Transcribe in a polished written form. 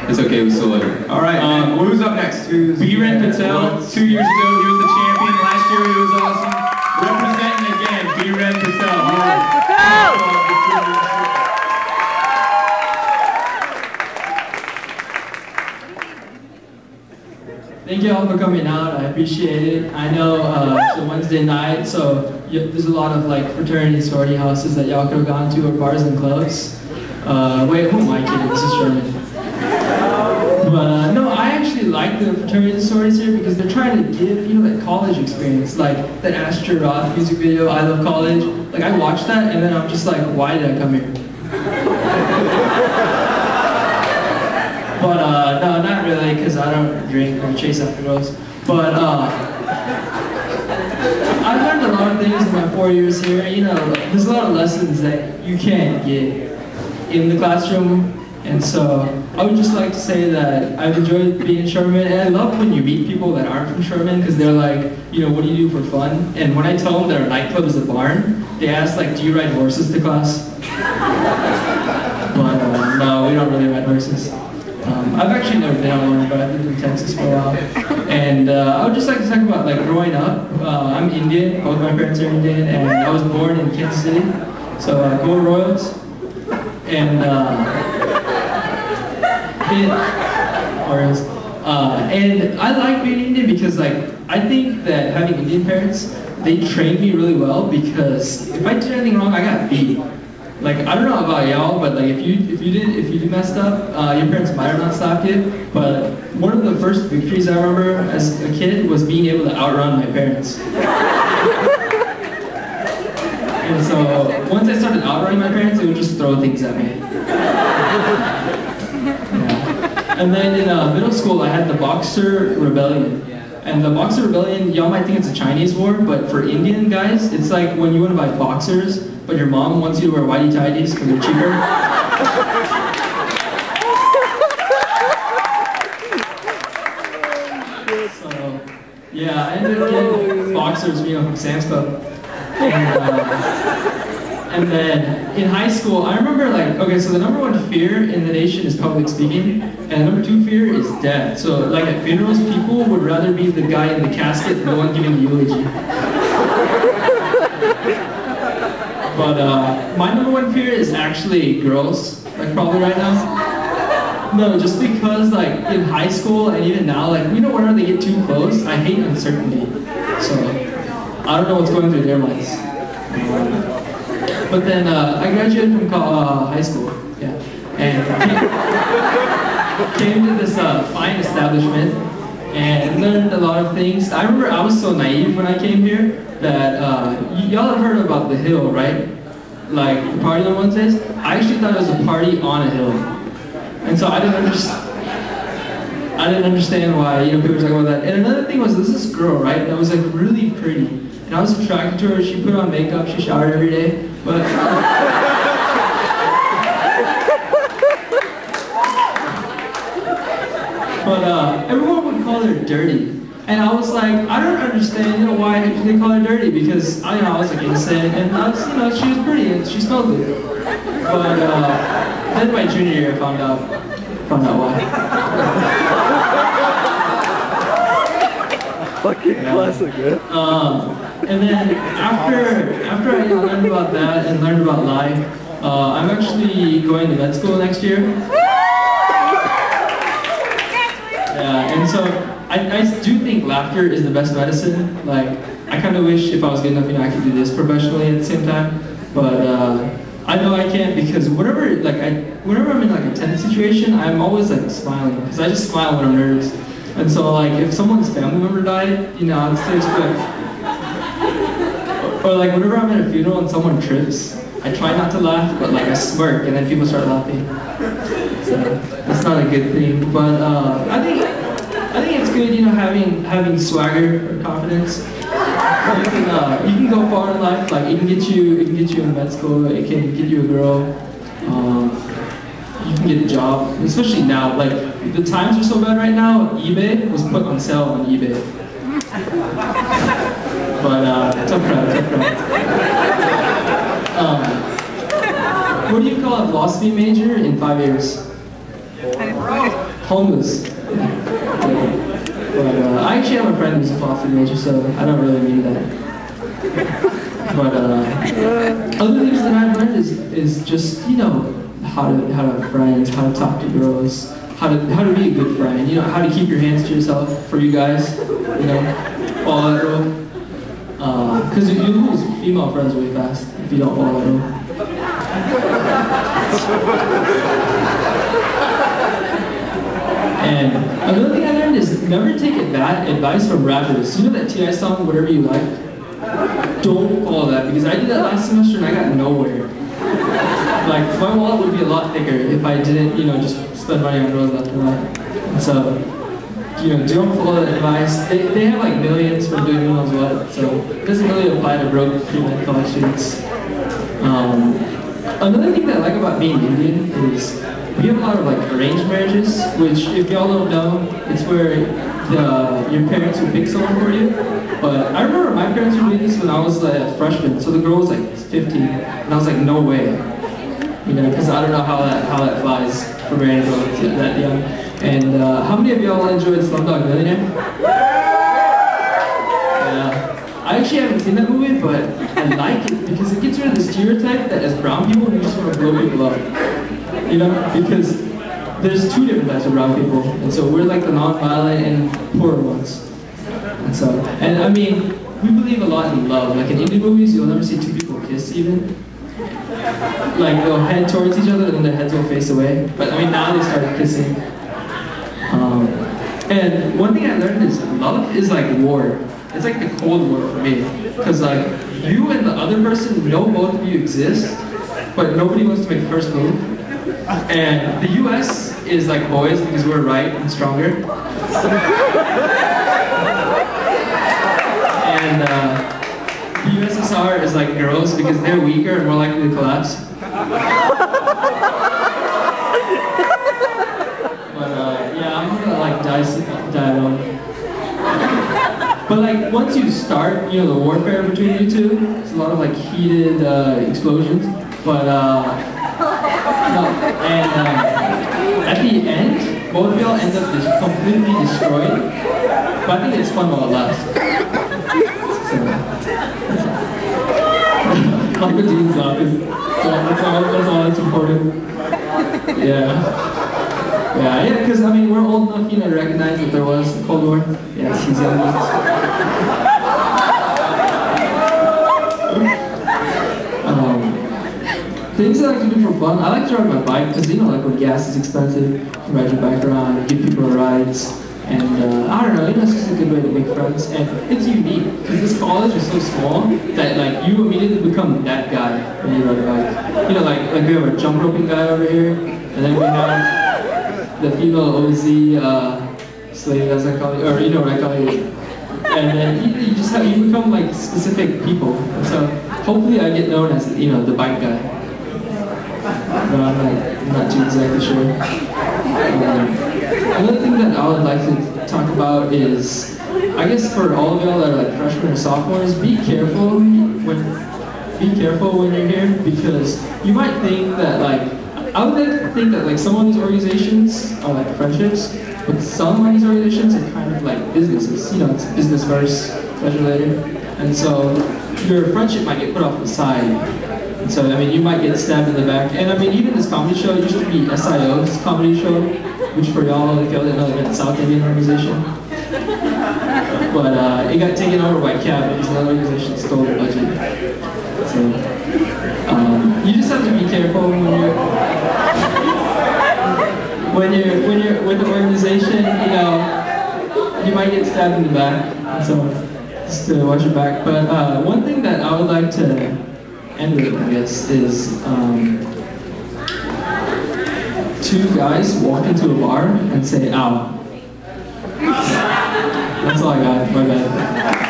It's okay, we still love you. All right, who's up next? Biren Patel. 2 years ago, he was the champion. Last year, he was awesome. Representing again, Biren Patel. Thank you all for coming out. I appreciate it. I know it's a Wednesday night, so there's a lot of like fraternity sorority houses that y'all could have gone to, or bars and clubs. Wait, who am I kidding? This is Sherman. But no, I actually like the fraternity and sororities here because they're trying to give, you know, that college experience, like that Asher Roth music video, I Love College. Like I watched that and then I'm just like, why did I come here? But no, not really, because I don't drink or chase after girls. But I've learned a lot of things in my 4 years here. You know, there's a lot of lessons that you can't get in the classroom. And so I would just like to say that I've enjoyed being in Sherman, and I love when you meet people that aren't from Sherman, because they're like, you know, what do you do for fun? And when I tell them that our nightclub is a barn, they ask like, do you ride horses to class? But no, we don't really ride horses. I've actually never been on one, but I've lived in Texas for a while. And I would just like to talk about like growing up. I'm Indian, both my parents are Indian, and I was born in Kansas City. So go Royals. And and I like being Indian because like I think that having Indian parents, they trained me really well, because if I did anything wrong, I got beat. Like I don't know about y'all, but like if you messed up, your parents might have not stopped you. But one of the first victories I remember as a kid was being able to outrun my parents. And so once I started outrunning my parents, they would just throw things at me. Yeah. And then in middle school, I had the Boxer Rebellion. And the Boxer Rebellion, y'all might think it's a Chinese war, but for Indian guys, it's like when you want to buy boxers, but your mom wants you to wear whitey-tighties because they're cheaper. So, yeah, I ended up getting boxers, you know, from Sam's Club. And then in high school, I remember like, okay, so the #1 fear in the nation is public speaking, and the #2 fear is death. So like at funerals, people would rather be the guy in the casket than the one giving the eulogy. But my #1 fear is actually girls, like probably right now. No, just because like in high school and even now, like, you know, whenever they get too close, I hate uncertainty. So I don't know what's going through their minds. But then I graduated from high school, yeah, and came to this fine establishment and learned a lot of things. I remember I was so naive when I came here that y'all have heard about the hill, right? Like the party on Wednesdays. I actually thought it was a party on a hill, and so I didn't understand why, you know, people were talking about that. And another thing was, this girl, right, that was like really pretty, and I was attracted to her. She put on makeup, she showered every day, but everyone would call her dirty. And I was like, I don't understand, you know, why they call her dirty, because I was like innocent, and I was, you know, she was pretty and she smelled good. But then my junior year I found out why. Fucking classic, man. And then after I learned about that and learned about life, I'm actually going to med school next year. Yeah, and so I do think laughter is the best medicine. Like, I kind of wish if I was good enough, you know, I could do this professionally at the same time. But I know I can't, because whenever I'm in like a tense situation, I'm always like smiling, because I just smile when I'm nervous. And so like if someone's family member died, you know, I'd stay quick. Or like whenever I'm at a funeral and someone trips, I try not to laugh, but like I smirk and then people start laughing. So that's not a good thing. But I think it's good, you know, having swagger or confidence. You can go far in life. Like it can get you in med school. It can get you a girl. You can get a job, especially now. Like the times are so bad right now. eBay was put on sale on eBay. But tough crowd. What do you call a philosophy major in 5 years? homeless. But I actually have a friend who's a philosophy major, so I don't really mean that. But other things that I've learned is just, you know, how to have friends, how to talk to girls, how to be a good friend, you know, how to keep your hands to yourself for you guys, you know, follow that rule. Because you lose female friends really fast if you don't follow that rule. And another thing I learned is never take advice from rappers. You know that T.I. song, Whatever You Like? Don't follow that, because I did that last semester and I got nowhere. Like, my wallet would be a lot thicker if I didn't, you know, just spend money on girls left and right. And so, you know, don't follow that advice. They have like millions from doing who knows what, so it doesn't really apply to broke female college students. Another thing that I like about being Indian is we have a lot of like arranged marriages, which if y'all don't know, it's where your parents will pick someone for you. But I remember my parents were doing this when I was a freshman, so the girl was like 15, and I was like, no way. You know, because I don't know how that flies for marrying a girl that young. And how many of y'all enjoyed Slumdog Millionaire? Yeah. I actually haven't seen that movie, but I like it because it gets rid of the stereotype that as brown people, we just want to blow people up. You know, because there's two different types of brown people, and so we're like the non-violent and poorer ones. And I mean, we believe a lot in love. Like in Indian movies, you'll never see two people kiss even. Like they'll head towards each other and then their heads will face away. But I mean, now they started kissing. And one thing I learned is love is like war. It's like the Cold War for me. Because like, you and the other person know both of you exist, but nobody wants to make the first move. And the US is like boys because we're right and stronger. And the USSR is like girls because they're weaker and more likely to collapse. But yeah, I'm gonna like die alone. But like once you start, you know, the warfare between you two, it's a lot of like heated explosions. But no, and at the end, both of y'all end up completely destroyed. But I think it's fun while it lasts. Like the Dean's office. So that's all that's important. Yeah, because I mean, we're old enough, you know, to recognize that there was a Cold War. Yes, he's young. Things I like to do for fun. I like to ride my bike because, you know, like when gas is expensive, you ride your bike around, give people rides. And I don't know, you know, it's just a good way to make friends. And it's unique, because this college is so small that like you immediately become that guy when you ride a bike. You know, like we have a jump roping guy over here, and then we have the female OZ slave, as I call it, or you know what I call it. And then you become like specific people. And so hopefully I get known as, you know, the bike guy. But I'm not too exactly sure. Another thing that I would like to talk about is, I guess for all of y'all that are like freshmen or sophomores, be careful when you're here, because you might think that like, I would like to think that like some of these organizations are like friendships, but some of these organizations are kind of like businesses. You know, it's business first, pleasure later. And so your friendship might get put off the side. And so, I mean, you might get stabbed in the back. And I mean, even this comedy show used to be SIO's comedy show, which for y'all, if y'all didn't know, it's South Indian organization. But it got taken over by CAB because another organization stole the budget. So, you just have to be careful when you're with the organization, you know, you might get stabbed in the back. So, just to watch your back. But one thing that I would like to end with, I guess, is two guys walk into a bar and say, ow. That's all I got. My bad.